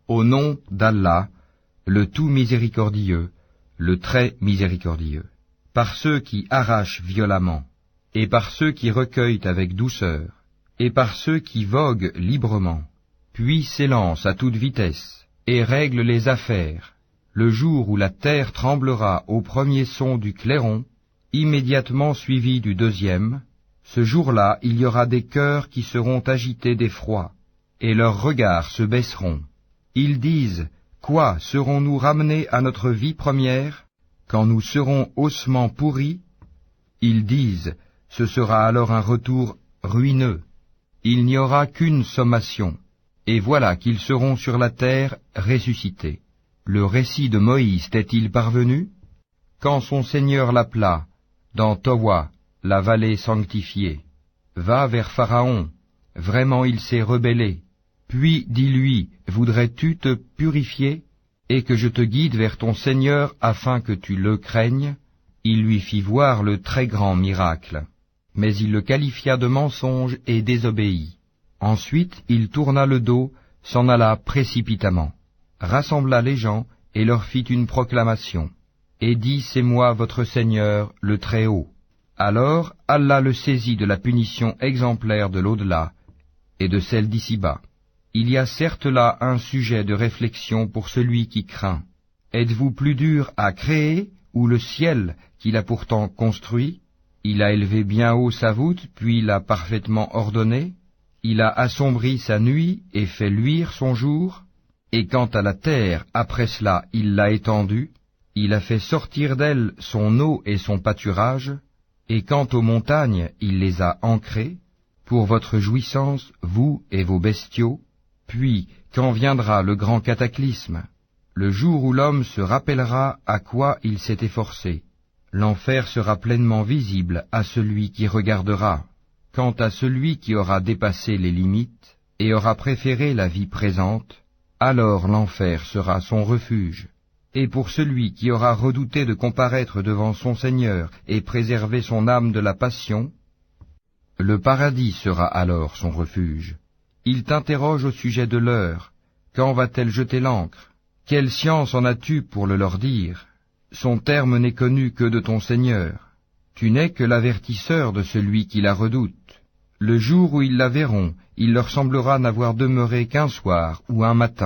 Au nom d'Allah, le tout miséricordieux, le très miséricordieux. Par ceux qui arrachent violemment, et par ceux qui recueillent avec douceur, et par ceux qui voguent librement, puis s'élancent à toute vitesse, et règlent les affaires, le jour où la terre tremblera au premier son du clairon, immédiatement suivi du deuxième, ce jour-là il y aura des cœurs qui seront agités d'effroi, et leurs regards se baisseront. Ils disent, quoi, serons-nous ramenés à notre vie première, quand nous serons ossements pourris? Ils disent, ce sera alors un retour ruineux. Il n'y aura qu'une sommation, et voilà qu'ils seront sur la terre ressuscités. Le récit de Moïse t'est-il parvenu? Quand son Seigneur l'appela, dans Towa, la vallée sanctifiée, va vers Pharaon, vraiment il s'est rebellé. Puis dis-lui, voudrais-tu te purifier, et que je te guide vers ton Seigneur afin que tu le craignes? Il lui fit voir le très grand miracle. Mais il le qualifia de mensonge et désobéit. Ensuite il tourna le dos, s'en alla précipitamment, rassembla les gens et leur fit une proclamation, et dit, c'est moi votre Seigneur, le Très-Haut. Alors Allah le saisit de la punition exemplaire de l'au-delà et de celle d'ici-bas. Il y a certes là un sujet de réflexion pour celui qui craint. Êtes-vous plus dur à créer ou le ciel qu'il a pourtant construit? Il a élevé bien haut sa voûte, puis l'a parfaitement ordonnée. Il a assombri sa nuit et fait luire son jour. Et quant à la terre, après cela, il l'a étendue. Il a fait sortir d'elle son eau et son pâturage. Et quant aux montagnes, il les a ancrées, pour votre jouissance, vous et vos bestiaux. Puis, quand viendra le grand cataclysme, le jour où l'homme se rappellera à quoi il s'est efforcé, l'enfer sera pleinement visible à celui qui regardera. Quant à celui qui aura dépassé les limites et aura préféré la vie présente, alors l'enfer sera son refuge. Et pour celui qui aura redouté de comparaître devant son Seigneur et préserver son âme de la passion, le paradis sera alors son refuge. Il t'interroge au sujet de l'heure. Quand va-t-elle jeter l'ancre? Quelle science en as-tu pour le leur dire? Son terme n'est connu que de ton Seigneur. Tu n'es que l'avertisseur de celui qui la redoute. Le jour où ils la verront, il leur semblera n'avoir demeuré qu'un soir ou un matin.